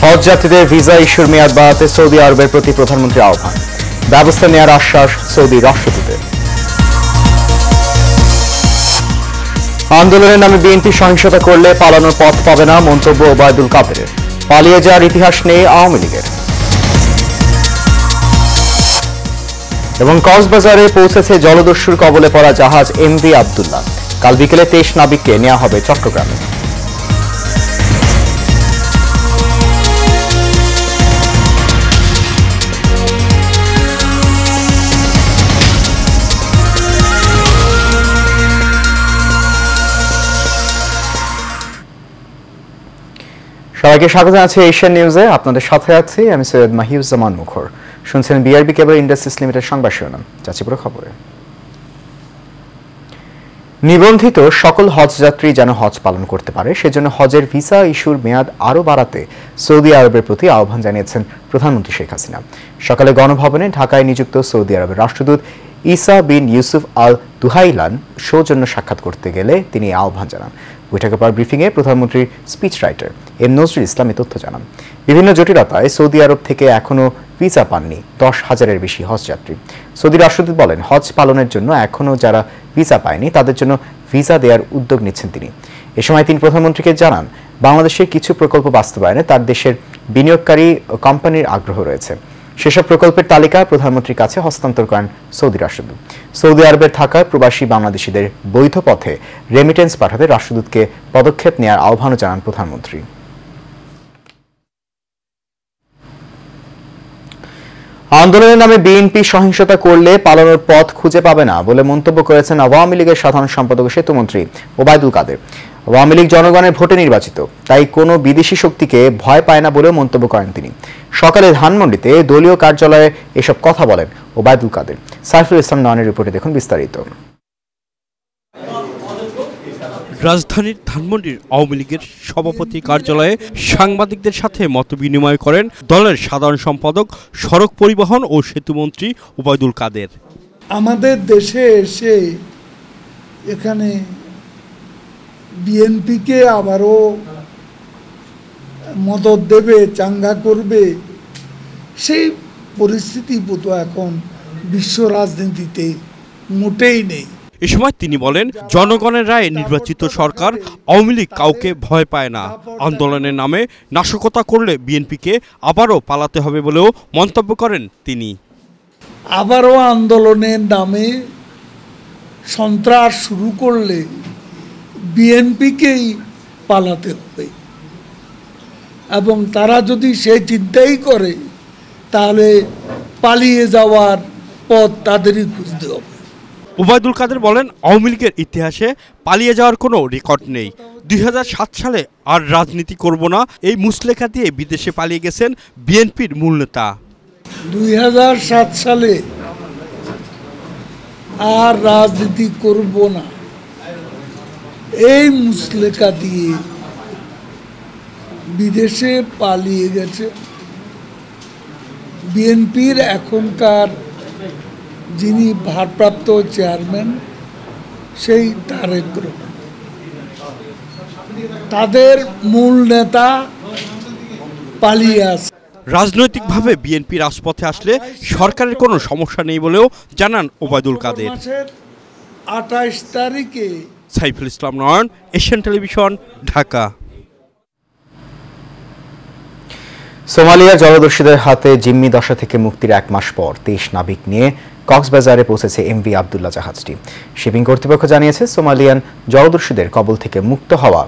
হজ যাত্রীদের ভিসা ইস্যুর মেয়াদ বাড়াতে সৌদি আরবের প্রতি প্রধানমন্ত্রীর আহ্বান, ব্যবস্থা নেওয়ার আশ্বাস সৌদি রাষ্ট্রদূতের। আন্দোলনের নামে বিএনপি সহিংসতা করলে পালানোর পথ পাবে না, মন্তব্য ওবায়দুল কাদেরের। পালিয়ে যাওয়ার ইতিহাস নেই আওয়ামী লীগের। এবং কক্সবাজারে পৌঁছেছে জলদস্যুর কবলে পড়া জাহাজ এমভি আব্দুল্লাহ। কাল বিকেলে 23 নাবিককে নেওয়া হবে চট্টগ্রামে। সবাইকে স্বাগত জানাচ্ছি এশিয়ান নিউজে। আপনাদের সাথে আছি আমি সৈয়দ মাহিউজ্জামান মুখর। শুনছেন বিআরবি কেবল ইন্ডাস্ট্রিজ লিমিটেড সংবাদ শিরোনাম। যাচ্ছি পুরো খবরে। নিবন্ধিত সকল হজ যাত্রী যেন হজ পালন করতে পারে, সেজন্য হজের ভিসা ইস্যুর মেয়াদ আরও বাড়াতে সৌদি আরবের প্রতি আহ্বান জানিয়েছেন প্রধানমন্ত্রী শেখ হাসিনা। সকালে গণভবনে ঢাকায় নিযুক্ত সৌদি আরবের রাষ্ট্রদূত ইসা বিন ইউসুফ আল দুহাইলান সৌজন্য সাক্ষাৎ করতে গেলে তিনি আহ্বান জানান। বৈঠকের পর ব্রিফিংয়ে প্রধানমন্ত্রীর speech writer M Nazrul Islam এ তথ্য জানান। বিভিন্ন জটিলতায় সৌদি আরব থেকে এখনও ভিসা পাননি 10,000-এর বেশি হজ যাত্রী। সৌদি রাষ্ট্রদূত বলেন, হজ পালনের জন্য এখনও যারা ভিসা পায়নি তাদের জন্য ভিসা দেওয়ার উদ্যোগ নিচ্ছেন তিনি। এ সময় তিনি প্রধানমন্ত্রীকে জানান, বাংলাদেশের কিছু প্রকল্প বাস্তবায়নে তার দেশের বিনিয়োগকারী কোম্পানির আগ্রহ রয়েছে। সেসব প্রকল্পের তালিকা প্রধানমন্ত্রীর কাছে হস্তান্তর করেন সৌদি রাষ্ট্রদূত। সৌদি আরবের থাকা প্রবাসী বাংলাদেশিদের বৈধ পথে রেমিটেন্স পাঠাতে রাষ্ট্রদূতকে পদক্ষেপ নেওয়ার আহ্বানও জানান প্রধানমন্ত্রী। আন্দোলনের নামে বিএনপি সহিংসতা করলে পালানোর পথ খুঁজে পাবে না বলে মন্তব্য করেছেন আওয়ামী লীগের সাধারণ সম্পাদক সেতুমন্ত্রী ওবায়দুল কাদের। আওয়ামী লীগ জনগণের ভোটে নির্বাচিত, তাই কোনো বিদেশি শক্তিকে ভয় পায় না বলেও মন্তব্য করেন তিনি। সকালে ধানমন্ডিতে দলীয় কার্যালয়ে এসব কথা বলেন ওবায়দুল কাদের। সাইফুল ইসলাম নয়নের রিপোর্টে দেখুন বিস্তারিত। রাজধানীর ধানমন্ডির আওয়ামী লীগের সভাপতি কার্যালয়ে সাংবাদিকদের সাথে মতবিনিময় করেন দলের সাধারণ সম্পাদক, সড়ক পরিবহন ও সেতুমন্ত্রী ওবায়দুল কাদের। আমাদের দেশে এসে এখানে বিএনপিকে আবারও মদত দেবে, চাঙ্গা করবে, সেই পরিস্থিতি বোধ এখন বিশ্ব রাজনীতিতে মোটেই নেই। এ সময় তিনি বলেন, জনগণের রায়ে নির্বাচিত সরকার আওয়ামী লীগ কাউকে ভয় পায় না। আন্দোলনের নামে নাশকতা করলে বিএনপিকে আবারও পালাতে হবে বলেও মন্তব্য করেন তিনি। আবারও আন্দোলনের নামে সন্ত্রাস শুরু করলে বিএনপিকেই পালাতে হবে, এবং তারা যদি সে চিন্তাই করে তাহলে পালিয়ে যাওয়ার পথ তাদেরই খুঁজতে হবে। ওবায়দুল কাদের বলেন, আওয়ামী লীগের ইতিহাসে পালিয়ে যাওয়ার কোনো রেকর্ড নেই। 2007 সালে আর রাজনীতি করব না এই মুসলেখা দিয়ে বিদেশে পালিয়ে গেছেন বিএনপির মূল নেতা। 2007 সালে আর রাজনীতি করব না এই মুসলেখা দিয়ে বিদেশে পালিয়ে গেছে বিএনপির এখনকার যিনি ভারপ্রাপ্ত চেয়ারম্যান, সেই তারেক রহমান। তাদের মূল নেতা পালিয়ে আছে। রাজনৈতিকভাবে বিএনপি রাজপথে আসলে সরকারের কোনো সমস্যা নেই বলেও জানান ওবায়দুল কাদের। 28 তারিখে সাইফুল ইসলাম নয়ন, এশিয়ান টেলিভিশন, ঢাকা। সোমালিয়ার জলদস্যুদের হাতে জিম্মি দশা থেকে মুক্তির 1 মাস পর 23 নাবিক নিয়ে কক্সবাজারে পৌঁছেছে এমভি আব্দুল্লাহ জাহাজটি। শিপিং কর্তৃপক্ষ জানিয়েছে, সোমালিয়ান জলদস্যুদের কবল থেকে মুক্ত হওয়া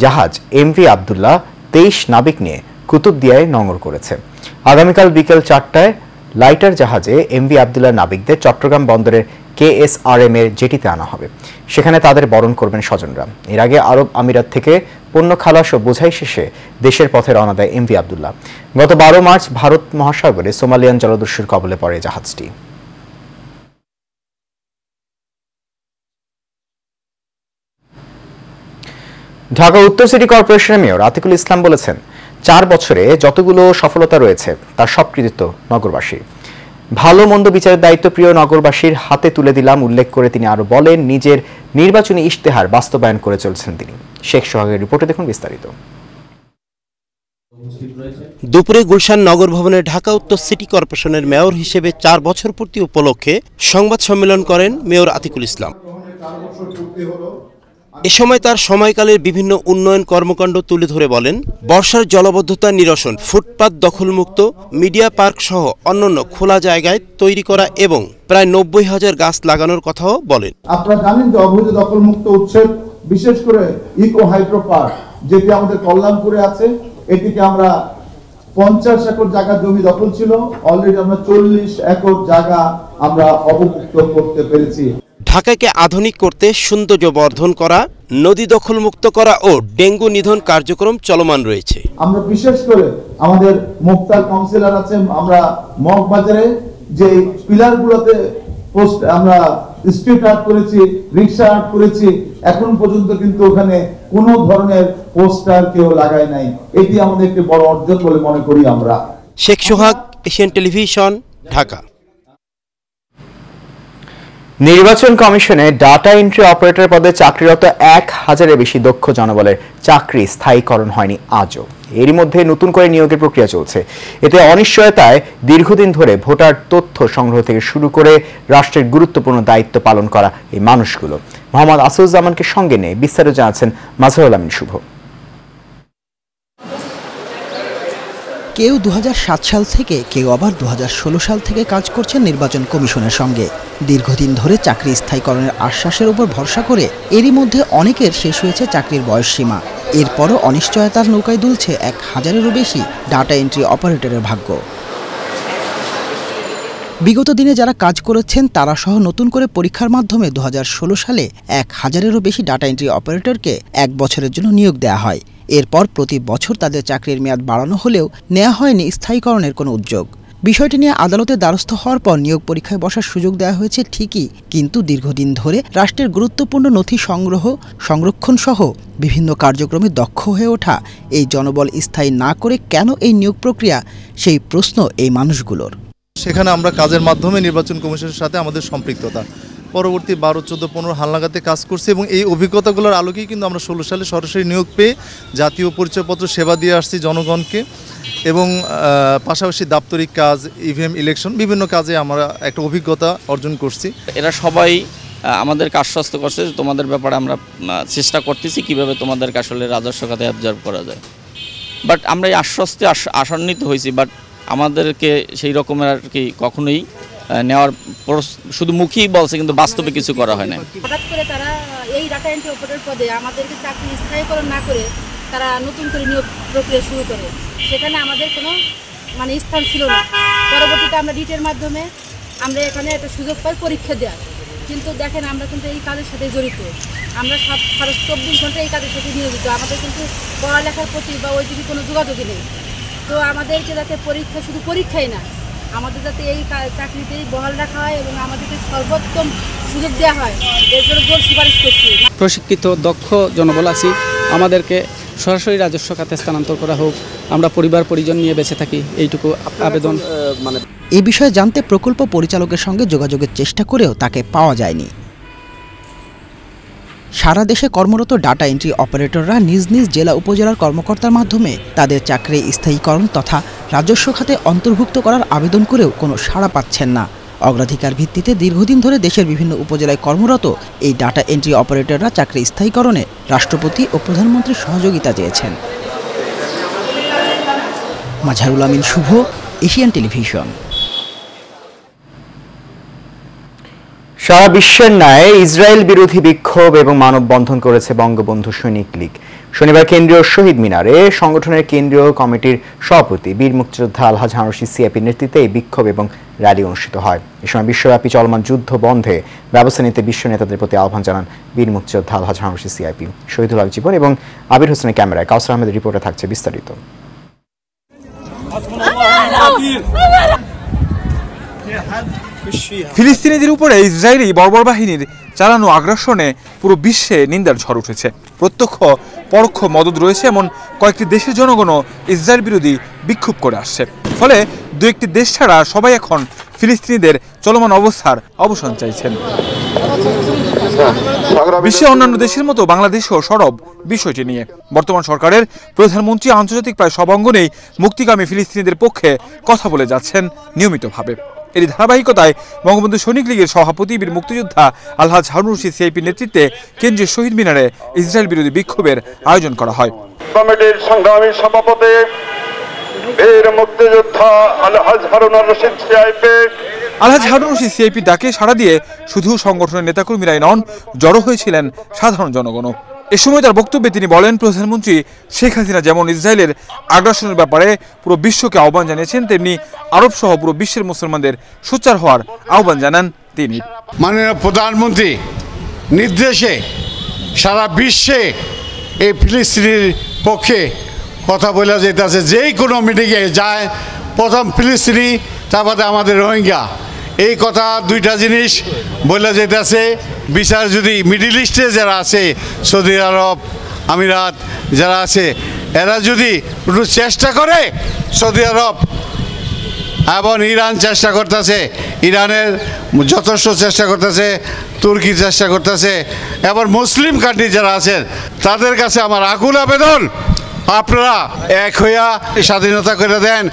জাহাজ এমভি আব্দুল্লাহ 23 নাবিক নিয়ে কুতুবদিয়ায় নোঙর করেছে। আগামীকাল বিকেল 4টায় লাইটার জাহাজে এমভি আব্দুল্লাহ নাবিকদের চট্টগ্রাম বন্দরের KSRM এর জেটিতে আনা হবে। সেখানে তাদের বরণ করবেন স্বজনরা। এর আগে আরব আমিরাত থেকে পণ্য খালাস ও বোঝাই শেষে দেশের পথে রওনা দেয় এমভি আব্দুল্লাহ। গত 12 মার্চ ভারত মহাসাগরে সোমালিয়ান জলদস্যুর কবলে পড়ে জাহাজটি। ঢাকা উত্তর সিটি কর্পোরেশনের মেয়র আতিকুল ইসলাম বলেছেন, 4 বছরে যতগুলো সফলতা রয়েছে তার সব কৃতিত্ব নগরবাসী। ভালো মন্দ বিচারের দায়িত্ব প্রিয় নগরবাসীর হাতে তুলে দিলাম উল্লেখ করে তিনি আরো বলেন, নিজের নির্বাচনী ইশতেহার বাস্তবায়ন করে চলছেন তিনি। শেখ সোহাগের রিপোর্টে দেখুন বিস্তারিত। দুপুরে গুলশান নগর ভবনে ঢাকা উত্তর সিটি কর্পোরেশনের মেয়র হিসেবে 4 বছর পূর্তি উপলক্ষে সংবাদ সম্মেলন করেন মেয়র আতিকুল ইসলাম। এ সময় তার সময়কালের বিভিন্ন উন্নয়ন কর্মকাণ্ড তুলে ধরে বলেন, বর্ষার জলাবদ্ধতা নিরসন, ফুটপাত দখলমুক্ত, মিডিয়া পার্ক সহ অন্যান্য খোলা জায়গায় তৈরি করা এবং প্রায় 90,000 গাছ লাগানোর কথাও বলেন। আপনারা জানেন যে অবৈধ দখলমুক্ত উচ্ছেদ, বিশেষ করে ইকো হাইড্রো পার্ক যেটি আমাদের কল্যাণপুরে আছে, এটিকে আমরা 50 একর জায়গা জমি দখল ছিল, অলরেডি আমরা 40 একর জায়গা আমরা অবমুক্ত করতে পেরেছি। ঢাকাকে আধুনিক করতে সৌন্দর্য বর্ধন করা, নদী দখলমুক্ত করা ও ডেঙ্গু নিধন কার্যক্রম চলমান রয়েছে। আমরা বিশেষ করে আমাদের মুক্তার কাউন্সিলর আছেন, আমরা মগবাজারে যে পিলারগুলোতে পোস্ট আমরা স্ট্রিট আর্ট করেছি, রিক্সা আর্ট করেছি, এখন পর্যন্ত কিন্তু ওখানে কোনো ধরনের পোস্টার কেউ লাগায় নাই। এটি আমাদের একটি বড় অর্জন বলে মনে করি আমরা। শেখ সোহাগ, এশিয়ান টেলিভিশন, ঢাকা। নির্বাচন কমিশনে ডাটা এন্ট্রি অপারেটর পদে চাকরিরত 1000-এর বেশি দক্ষ জনবলের চাকরি স্থায়ীকরণ হয়নি আজও। এরই মধ্যে নতুন করে নিয়োগের প্রক্রিয়া চলছে। এতে অনিশ্চয়তায় দীর্ঘদিন ধরে ভোটার তথ্য সংগ্রহ থেকে শুরু করে রাষ্ট্রের গুরুত্বপূর্ণ দায়িত্ব পালন করা এই মানুষগুলো। মোহাম্মদ আসুজ্জামানকে সঙ্গে নিয়ে বিস্তারিত জানাচ্ছেন মাজহারুল আমিন শুভ। কেউ 2007 সাল থেকে, কেউ আবার 2016 সাল থেকে কাজ করছেন নির্বাচন কমিশনের সঙ্গে। দীর্ঘদিন ধরে চাকরি স্থায়ীকরণের আশ্বাসের উপর ভরসা করে এরই মধ্যে অনেকের শেষ হয়েছে চাকরির বয়সসীমা। এরপরও অনিশ্চয়তার নৌকায় দুলছে 1000-এরও বেশি ডাটা এন্ট্রি অপারেটরের ভাগ্য। বিগত দিনে যারা কাজ করেছেন তারা সহ নতুন করে পরীক্ষার মাধ্যমে 2016 সালে 1000-এরও বেশি ডাটা এন্ট্রি অপারেটরকে 1 বছরের জন্য নিয়োগ দেওয়া হয়। এরপর প্রতি বছর তাদের চাকরির মেয়াদ বাড়ানো হলেও নেওয়া হয়নি স্থায়ীকরণের কোনো উদ্যোগ। বিষয়টি নিয়ে আদালতের দ্বারস্থ হওয়ার পর নিয়োগ পরীক্ষায় বসার সুযোগ দেওয়া হয়েছে ঠিকই, কিন্তু দীর্ঘদিন ধরে রাষ্ট্রের গুরুত্বপূর্ণ নথি সংগ্রহ, সংরক্ষণ সহ বিভিন্ন কার্যক্রমে দক্ষ হয়ে ওঠা এই জনবল স্থায়ী না করে কেন এই নিয়োগ প্রক্রিয়া, সেই প্রশ্ন এই মানুষগুলোর। সেখানে আমরা কাজের মাধ্যমে নির্বাচন কমিশনের সাথে আমাদের সম্পৃক্ততা, পরবর্তী 12, 14, 15 হালনাগাদে কাজ করছি এবং এই অভিজ্ঞতাগুলোর আলোকেই কিন্তু আমরা 16 সালে সরাসরি নিয়োগ পেয়ে জাতীয় পরিচয়পত্র সেবা দিয়ে আসছি জনগণকে এবং পাশাপাশি দাপ্তরিক কাজ, ইভিএম, ইলেকশন বিভিন্ন কাজে আমরা একটা অভিজ্ঞতা অর্জন করছি। এরা সবাই আমাদেরকে আশ্বস্ত করছে যে তোমাদের ব্যাপারে আমরা চেষ্টা করতেছি কীভাবে তোমাদেরকে আসলে রাজস্ব খাতে অবজার্ভ করা যায়। বাট আমরা এই আশ্বস্তে আশান্বিত হয়েছি, বাট আমাদেরকে সেই রকমের আর কি কখনোই নেওয়ার শুধু মুখেই বলছে, কিন্তু বাস্তবে কিছু করা হয় না। হঠাৎ করে তারা এই ডাটা এন্ট্রি অপারেটর পদে আমাদেরকে চাকরি স্থায়ীকরণ না করে তারা নতুন করে নিয়োগ প্রক্রিয়া শুরু করে। সেখানে আমাদের কোনো স্থান ছিল না। পরবর্তীতে আমরা ডিটের মাধ্যমে আমরা এখানে একটা সুযোগ পাই পরীক্ষা দেওয়ার। কিন্তু দেখেন আমরা কিন্তু এই কাজের সাথে জড়িত, আমরা 24 ঘন্টা এই কাজের সাথে নিয়োজিত। আমাদের কিন্তু পড়ালেখার প্রতি বা ওই দিকে কোনো যোগাযোগই নেই। তো আমাদেরকে যাতে পরীক্ষা, শুধু পরীক্ষাই না, আমাদের যাতে এই চাকরিতেই বহাল রাখা হয় এবং আমাদেরকে সর্বোত্তম সুযোগ দেওয়া হয়, এর জন্য জোর সুপারিশ করছি। প্রশিক্ষিত দক্ষ জনবল আছি, আমাদেরকে সরাসরি রাজস্ব খাতে স্থানান্তর করা হোক, আমরা পরিবার পরিজন নিয়ে বেঁচে থাকি, এইটুকু আবেদন। এই বিষয়ে জানতে প্রকল্প পরিচালকের সঙ্গে যোগাযোগের চেষ্টা করেও তাকে পাওয়া যায়নি। সারা দেশে কর্মরত ডাটা এন্ট্রি অপারেটররা নিজ নিজ জেলা উপজেলার কর্মকর্তার মাধ্যমে তাদের চাকরি স্থায়ীকরণ তথা রাজস্ব খাতে অন্তর্ভুক্ত করার আবেদন করেও কোনো সাড়া পাচ্ছেন না। অগ্রাধিকার ভিত্তিতে দীর্ঘদিন ধরে দেশের বিভিন্ন উপজেলায় কর্মরত এই ডাটা এন্ট্রি অপারেটররা চাকরি স্থায়ীকরণে রাষ্ট্রপতি ও প্রধানমন্ত্রীর সহযোগিতা চেয়েছেন। মাজহারুল আমিন শুভ, এশিয়ান টেলিভিশন। সারা বিশ্বের ন্যায় ইসরায়েল বিরোধী বিক্ষোভ এবং মানববন্ধন করেছে বঙ্গবন্ধু সৈনিক লীগ। শনিবার কেন্দ্রীয় শহীদ মিনারে সংগঠনের কেন্দ্রীয় কমিটির সভাপতি বীর মুক্তিযোদ্ধা আলহাজ হানুশি সিআইপির নেতৃত্বে এই বিক্ষোভ এবং র্যালি অনুষ্ঠিত হয়। এ সময় বিশ্বব্যাপী চলমান যুদ্ধ বন্ধে ব্যবস্থা নিতে বিশ্ব নেতাদের প্রতি আহ্বান জানান বীর মুক্তিযোদ্ধা আলহাজ হানুশি সিআইপি। শহীদুল হক জীবন এবং আবির হোসেনের ক্যামেরায় কাউসার আহমেদের রিপোর্টে থাকছে বিস্তারিত। ফিলিস্তিনিদের উপরে ইসরায়েলি বর্বর বাহিনীর চালানো আগ্রাসনে পুরো বিশ্বে নিন্দার ঝড় উঠেছে। প্রত্যক্ষ পরোক্ষ মদদ রয়েছে এমন কয়েকটি দেশের জনগণও ইসরায়েল বিরোধী বিক্ষোভ করে আসছে। ফলে দু একটি দেশ ছাড়া সবাই এখন ফিলিস্তিনিদের চলমান অবস্থার অবসান চাইছেন। বিশ্বে অন্যান্য দেশের মতো বাংলাদেশও সরব বিষয়টি নিয়ে। বর্তমান সরকারের প্রধানমন্ত্রী আন্তর্জাতিক প্রায় সব অঙ্গনেই মুক্তিকামী ফিলিস্তিনিদের পক্ষে কথা বলে যাচ্ছেন নিয়মিতভাবে। এর ধারাবাহিকতায় বঙ্গবন্ধু সৈনিক লীগের সভাপতি বীর মুক্তিযোদ্ধা আলহাজ হারুন রশিদ সিআইপির নেতৃত্বে কেন্দ্রীয় শহীদ মিনারে ইসরায়েল বিরোধী বিক্ষোভের আয়োজন করা হয়। কমিটির সংগ্রামী সভাপতি বীর মুক্তিযোদ্ধা আলহাজ হারুন রশিদ সিআইপি আলহাজ হারুন রশিদ সিআইপি ডাকে সাড়া দিয়ে শুধু সংগঠনের নেতাকর্মীরাই নন, জড়ো হয়েছিলেন সাধারণ জনগণও। এ সময় তার বক্তব্যে তিনি বলেন, প্রধানমন্ত্রী শেখ হাসিনা যেমন ইসরায়েলের আগ্রাসনের ব্যাপারে পুরো বিশ্বকে আহ্বান জানিয়েছেন, তেমনি আরব সহ পুরো বিশ্বের মুসলমানদের সোচ্চার হওয়ার আহ্বান জানান তিনি। মাননীয় প্রধানমন্ত্রী নির্দেশে সারা বিশ্বে এই ফিলিস্তিনির পক্ষে কথা বলে যেতেছে। যেই কোনো মিটিংয়ে যায় প্রথম ফিলিস্তিনি, তারপরে আমাদের রোহিঙ্গা, এই কথা দুইটা জিনিস বলে যেতেছে। বিচার যদি মিডল ইস্টে যারা আছে, সৌদি আরব, আমিরাত যারা আছে, এরা যদি একটু চেষ্টা করে, সৌদি আরব এবং ইরান চেষ্টা করতেছে, ইরানের যথেষ্ট চেষ্টা করতেছে, তুর্কি চেষ্টা করতেছে, এবার মুসলিম কান্ট্রি যারা আছেন তাদের কাছে আমার আকুল আবেদন, আপনারা এক হইয়া স্বাধীনতা করে দেন।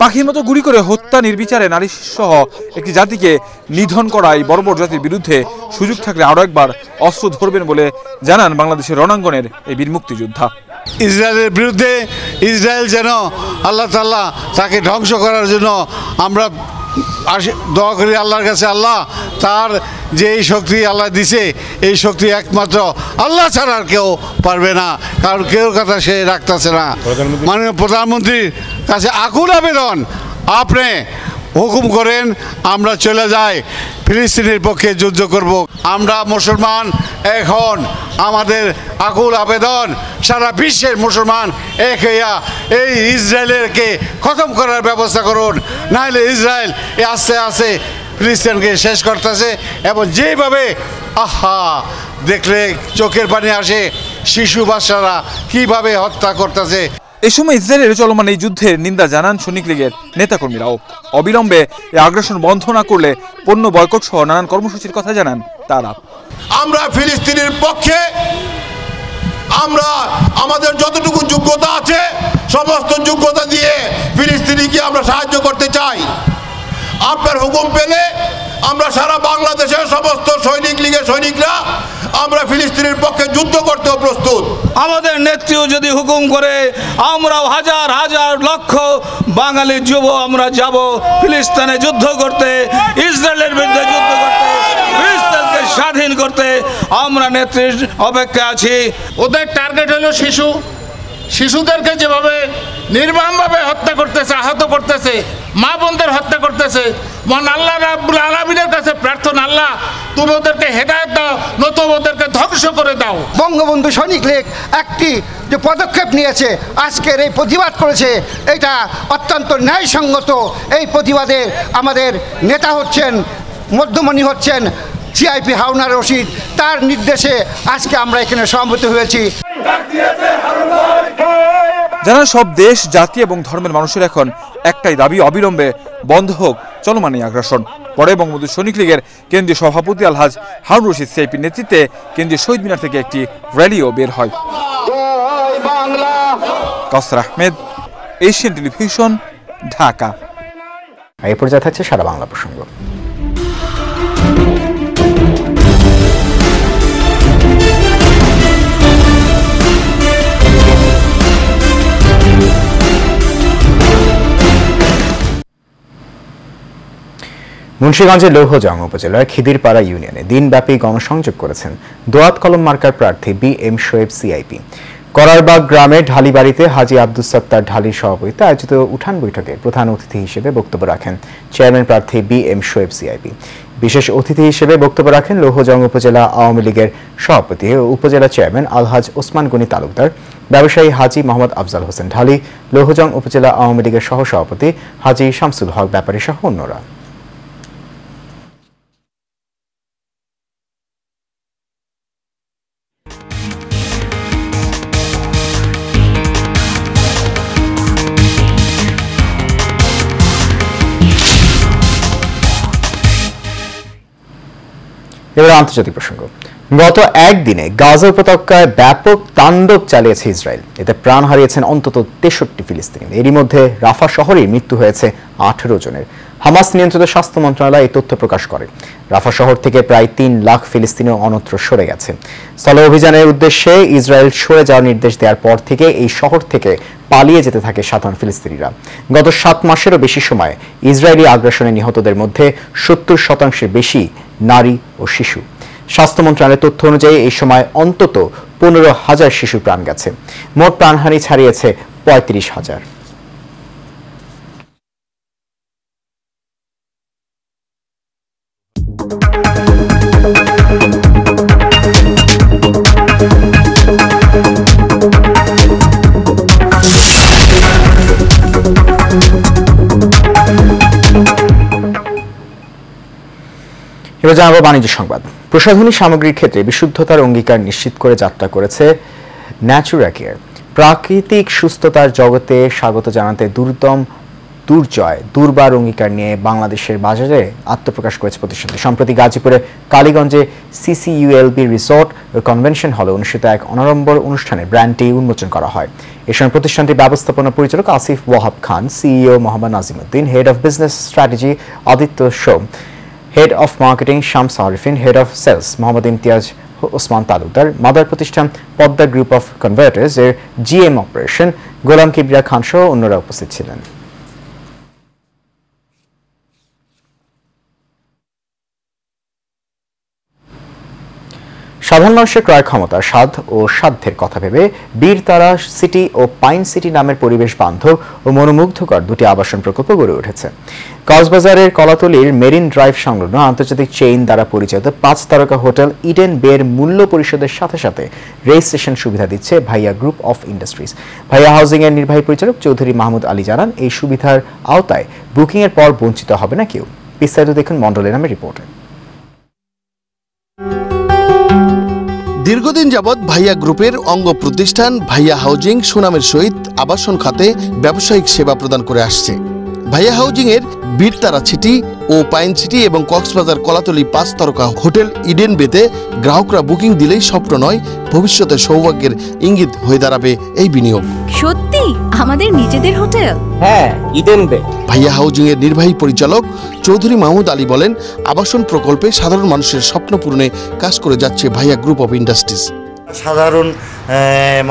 পাখির মতো গুলি করে হত্যা, নির্বিচারে নারী সহ একটি জাতিকে নিধন করা এই বর্বর জাতির বিরুদ্ধে সুযোগ থাকলে আরও একবার অস্ত্র ধরবেন বলে জানান বাংলাদেশের রণাঙ্গনের এই বীর মুক্তিযোদ্ধা। ইসরায়েলের বিরুদ্ধে ইসরায়েল যেন আল্লাহ তাআলা তাকে ধ্বংস করার জন্য আমরা দোয়া করি আল্লাহর কাছে। আল্লাহ তার যে এই শক্তি আল্লাহ দিছে, এই শক্তি একমাত্র আল্লাহ ছাড়া আর কেউ পারবে না, কারণ কেউ কথা সে রাখতেছে না। মাননীয় প্রধানমন্ত্রীর কাছে আকুল আবেদন, আপনি হুকুম করেন, আমরা চলে যাই ফিলিস্তিনের পক্ষে যুদ্ধ করব। আমরা মুসলমান এখন আমাদের আকুল আবেদন, সারা বিশ্বের মুসলমান এক হইয়া এই ইসরায়েলকে খতম করার ব্যবস্থা করুন, নাহলে ইসরায়েল আস্তে আস্তে ফিলিস্তিনকে শেষ করতেছে। এবং যেভাবে দেখলে চোখের পানি আসে, শিশু বাচ্চারা কিভাবে হত্যা করতেছে। এই সময় ইসরায়েলের চলমান এই যুদ্ধের নিন্দা জানান সৈনিক লীগের নেতাকর্মীরাও। অবিলম্বে এই আগ্রাসন বন্ধ না করলে পণ্য বয়কট সহ নানান কর্মসূচির কথা জানান তারা। আমরা ফিলিস্তিনের পক্ষে, আমরা আমাদের যতটুকু যোগ্যতা আছে সমস্ত যোগ্যতা দিয়ে ফিলিস্তিনিকে আমরা সাহায্য করতে চাই। আপনার হুকুম পেলে আমরা সারা বাংলাদেশের সমস্ত সৈনিক লীগের সৈনিকরা আমরা ফিলিস্তিনের পক্ষে যুদ্ধ করতেও প্রস্তুত। আমাদের নেত্রীও যদি হুকুম করে, আমরাও হাজার হাজার লক্ষ বাঙালি যুব আমরা যাব ফিলিস্তিনে যুদ্ধ করতে, ইসরায়েলের বিরুদ্ধে যুদ্ধ করতে, ফিলিস্তিনকে স্বাধীন করতে। আমরা নেত্রীর অপেক্ষা আছি। ওদের টার্গেট হলো শিশু, শিশুদেরকে যেভাবে নির্মমভাবে হত্যা করতেছে, আহত করতেছে, মা বোনদের হত্যা করতেছে। মহান আল্লাহ রাব্বুল আলামিনের কাছে প্রার্থনা, আল্লাহ তুমি ওদেরকে হেদায়েত দাও, নতুবা ওদেরকে ধ্বংস করে দাও। বঙ্গবন্ধু সৈনিক লীগ একটি যে পদক্ষেপ নিয়েছে, আজকের এই প্রতিবাদ করেছে, এটা অত্যন্ত ন্যায়সঙ্গত। এই প্রতিবাদের আমাদের নেতা হচ্ছেন, মধ্যমণি হচ্ছেন সিআইপি হারুন রশিদ, তার নির্দেশে আজকে আমরা এখানে সমবেত হয়েছি। যারা সব দেশ, জাতি এবং ধর্মের মানুষের এখন একটাই দাবি, অবিলম্বে বন্ধ হোক চলমান এই আগ্রাসন। পরে বঙ্গবন্ধু সৈনিক লীগের কেন্দ্রীয় সভাপতি আলহাজ হারুন রশিদ সিআইপির নেতৃত্বে কেন্দ্রীয় শহীদ মিনার থেকে একটি র্যালিও বের হয়। কাউসার আহমেদ, এশিয়ান টেলিভিশন, ঢাকা। এই পর্যায়ে থাকছে সারা বাংলা প্রসঙ্গ। মুন্সিগঞ্জের লৌহজং উপজেলার খিদিরপাড়া ইউনিয়নে দিনব্যাপী গণসংযোগ করেছেন দোয়াত কলম মার্কার প্রার্থী বি.এম. শোয়েব সিআইপি। করারবাগ গ্রামের ঢালিবাড়িতে হাজী আব্দুস সাত্তার ঢালির সভাপতিত্বে আয়োজিত উঠান বৈঠকে প্রধান অতিথি হিসেবে বক্তব্য রাখেন চেয়ারম্যান প্রার্থী বি.এম. শোয়েব সিআইপি। বিশেষ অতিথি হিসেবে বক্তব্য রাখেন লৌহজং উপজেলা আওয়ামী লীগের সভাপতি ও উপজেলা চেয়ারম্যান আলহাজ ওসমান গনি তালুকদার, ব্যবসায়ী হাজী মোহাম্মদ আফজাল হোসেন ঢালি, লৌহজং উপজেলা আওয়ামী লীগের সহসভাপতি হাজী শামসুল হক ব্যাপারী সহ অন্যরা। এবার আন্তর্জাতিক প্রসঙ্গ। গত একদিনে গাজা উপত্যকায় ব্যাপক তাণ্ডব চালিয়েছে ইসরায়েল। এতে প্রাণ হারিয়েছেন অন্তত 63 ফিলিস্তিনি। এরই মধ্যে রাফা শহরে মৃত্যু হয়েছে 18 জনের। হামাস নিয়ন্ত্রিত স্বাস্থ্য মন্ত্রণালয় এই তথ্য প্রকাশ করে। রাফা শহর থেকে প্রায় 3 লাখ ফিলিস্তিনি অন্যত্র সরে গেছে। স্থল অভিযানের উদ্দেশ্যে ইসরায়েল সরে যাওয়ার নির্দেশ দেওয়ার পর থেকে এই শহর থেকে পালিয়ে যেতে থাকে সাধারণ ফিলিস্তিনিরা। গত 7 মাসেরও বেশি সময় ইসরায়েলি আগ্রাসনে নিহতদের মধ্যে 70% বেশি নারী ও শিশু। স্বাস্থ্য মন্ত্রণালয়ের তথ্য অনুযায়ী এই সময় অন্তত 15,000 শিশু প্রাণ গেছে। মোট প্রাণহানি ছাড়িয়েছে 35,000। এবার জানাবো বাণিজ্য সংবাদ। প্রসাধনী সামগ্রীর ক্ষেত্রে বিশুদ্ধতার অঙ্গীকার নিশ্চিত করে যাত্রা করেছে ন্যাচুরাকেয়ার। প্রাকৃতিক সুস্থতার জগতে স্বাগত জানাতে দুর্বার অঙ্গীকার নিয়ে বাংলাদেশের বাজারে আত্মপ্রকাশ করেছে প্রতিষ্ঠানটি। সম্প্রতি গাজীপুরে কালীগঞ্জে CCULB রিসোর্ট ও কনভেনশন হলে অনুষ্ঠিত এক অনাড়ম্বর অনুষ্ঠানে ব্র্যান্ডটি উন্মোচন করা হয়। এ সময় প্রতিষ্ঠানটির ব্যবস্থাপনা পরিচালক Asif Wahab Khan, CEO Mohammad Nazimuddin, head of business strategy Aditya Som, head of marketing Shams Arifin, head of sales Mohammad Imtiaz Osman Talukdar, mother প্রতিষ্ঠান পদ্মা গ্রুপ অফ কনভার্টার্স এর GM অপারেশন গোলাম কিবরিয়া খান সহ অন্যরা উপস্থিত ছিলেন। সাধারণ মানুষের ক্রয় ক্ষমতা, স্বাদ ও সাধ্যের কথা ভেবে বীরতারা সিটি ও পাইন সিটি নামের পরিবেশ বান্ধব ও মনোমুগ্ধকর দুটি আবাসন প্রকল্প গড়ে উঠেছে। কক্সবাজারের কলাতলির মেরিন ড্রাইভ সংলগ্ন আন্তর্জাতিক চেইন দ্বারা পরিচালিত 5 তারকা হোটেল ইডেন বের মূল্য পরিশোধের সাথে সাথে রেজিস্ট্রেশন সুবিধা দিচ্ছে ভাইয়া গ্রুপ অফ ইন্ডাস্ট্রিজ। ভাইয়া হাউজিং এর নির্বাহী পরিচালক চৌধুরী মাহমুদ আলী জানান, এই সুবিধার আওতায় বুকিং এর পর বঞ্চিত হবে না কেউ। বিস্তারিত দেখুন মন্ডলের নামে রিপোর্টে। দীর্ঘদিন যাবৎ ভাইয়া গ্রুপের অঙ্গ প্রতিষ্ঠান ভাইয়া হাউজিং সুনামের সহিত আবাসন খাতে ব্যবসায়িক সেবা প্রদান করে আসছে। ভাইয়া হাউজিং এর বীরতারা সিটি ও পাইন সিটি এবং কক্সবাজার কলাতলি 5 তারকা হোটেল ইডেন বেতে গ্রাহকরা বুকিং দিলেই স্বপ্ন নয়, ভবিষ্যতে সৌভাগ্যের ইঙ্গিত হয়ে দাঁড়াবে এই বিনিয়োগ। সত্যি আমাদের নিজেদের হোটেল? হ্যাঁ, ইডেন বে। ভাইয়া হাউজিং এর নির্বাহী পরিচালক চৌধুরী মাহমুদ আলী বলেন, আবাসন প্রকল্পে সাধারণ মানুষের স্বপ্ন পূরণে কাজ করে যাচ্ছে ভাইয়া গ্রুপ অফ ইন্ডাস্ট্রিজ। সাধারণ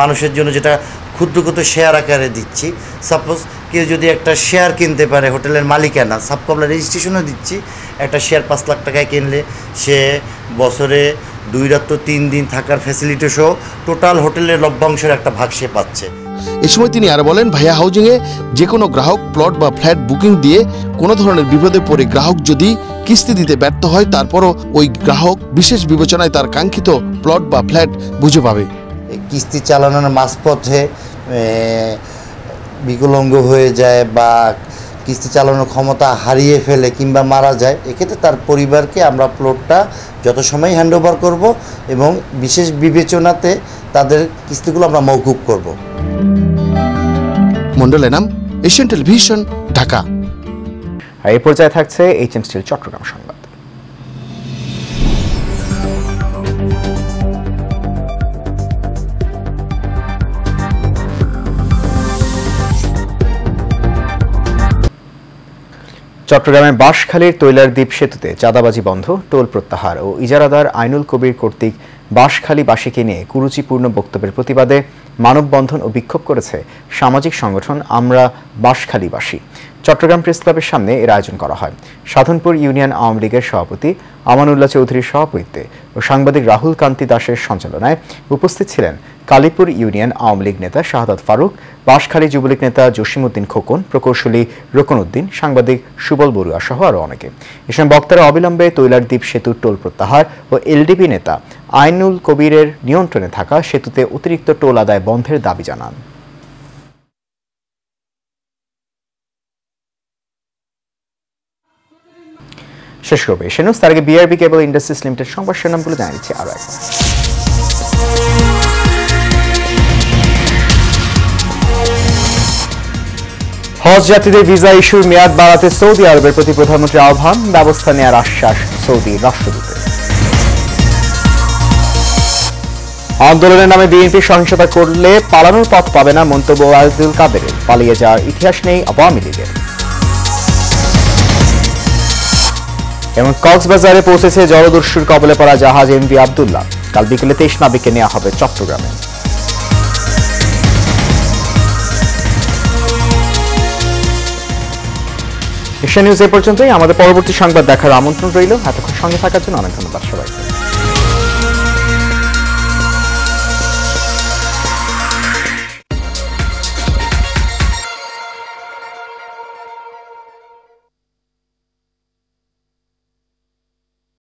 মানুষের জন্য যেটা ক্ষুদ্র ক্ষুদ্র শেয়ার আকারে দিচ্ছি। সাপোজ কেউ যদি একটা শেয়ার কিনতে পারে, হোটেলের মালিকানা সাবকো আমরা রেজিস্ট্রেশনও দিচ্ছি। একটা শেয়ার 5 লাখ টাকায় কিনলে সে বছরে 2 রাত 3 দিন থাকার ফ্যাসিলিটি সহ টোটাল হোটেলের লভ্যাংশের একটা ভাগ সে পাচ্ছে। এ সময় তিনি আরো বলেন, ভাইয়া হাউজিংয়ে যে কোনো গ্রাহক প্লট বা ফ্ল্যাট বুকিং দিয়ে কোনো ধরনের বিপদে পড়ে গ্রাহক যদি কিস্তি দিতে ব্যর্থ হয়, তারপরও ওই গ্রাহক বিশেষ বিবেচনায় তার কাঙ্ক্ষিত প্লট বা ফ্ল্যাট বুঝে পাবে। কিস্তি চালানোর মাঝপথে বিকলাঙ্গ হয়ে যায় বা কিস্তি চালানোর ক্ষমতা হারিয়ে ফেলে কিংবা মারা যায়, এক্ষেত্রে তার পরিবারকে আমরা প্লটটা যত সময় হ্যান্ডওভার করব এবং বিশেষ বিবেচনাতে তাদের কিস্তিগুলো আমরা মওকুফ করব। মন্ডলের নাম, এশিয়ান টেলিভিশন, ঢাকা। এই পর্যায়ে থাকছে HM স্টিল চট্টগ্রাম সংবাদ। চট্টগ্রামের বাঁশখালীর তৈলারদ্বীপ সেতুতে চাঁদাবাজি বন্ধ, টোল প্রত্যাহার ও ইজারাদার আইনুল কবির কর্তৃক বাঁশখালীবাসীকে নিয়ে কুরুচিপূর্ণ বক্তব্যের প্রতিবাদে মানববন্ধন ও বিক্ষোভ করেছে সামাজিক সংগঠন আমরা বাঁশখালীবাসী। চট্টগ্রাম প্রেস ক্লাবের সামনে এর আয়োজন করা হয়। সাধনপুর ইউনিয়ন আওয়ামী লীগের সভাপতি আমানুল্লাহ চৌধুরীর সভাপতিত্বে ও সাংবাদিক রাহুল কান্তি দাসের সঞ্চালনায় উপস্থিত ছিলেন কালীপুর ইউনিয়ন আওয়ামী লীগ নেতা শাহাদাত ফারুক, বাঁশখালী যুবলীগ নেতা জসিমউদ্দিন খোকন, প্রকৌশলী রোকনউদ্দিন, সাংবাদিক সুবল বড়ুয়া সহ আরও অনেকে। এ সময় বক্তারা অবিলম্বে তৈলারদ্বীপ সেতুর টোল প্রত্যাহার ও LDP নেতা আইনুল কবিরের নিয়ন্ত্রণে থাকা সেতুতে অতিরিক্ত টোল আদায় বন্ধের দাবি জানান। শেষ করবে এশিয়ান নিউজ। তার আগে BRB কেবল ইন্ডাস্ট্রিজ লিমিটেড সংবাদ শিরোনামগুলো জানিয়ে দিচ্ছি আরও একবার। হজ যাত্রীদের ভিসা ইস্যুর মেয়াদ বাড়াতে সৌদি আরবের প্রতি প্রধানমন্ত্রীর আহ্বান, ব্যবস্থা নেওয়ার আশ্বাস সৌদি রাষ্ট্রদূতের। আন্দোলনের নামে বিএনপি সহিংসতা করলে পালানোর পথ পাবে না মন্তব্য ওবায়দুল কাদেরের। পালিয়ে যাওয়ার ইতিহাস নেই আওয়ামী লীগের। এবং কক্সবাজারে পৌঁছেছে জলদস্যুর কবলে পড়া জাহাজ এমভি আব্দুল্লাহ। কাল বিকেলে 23 নাবিককে নেওয়া হবে চট্টগ্রামে। এশিয়া নিউজ এ পর্যন্তই। আমাদের পরবর্তী সংবাদ দেখার আমন্ত্রণ রইল। এতক্ষণ সঙ্গে থাকার জন্য অনেক ধন্যবাদ সবাইকে।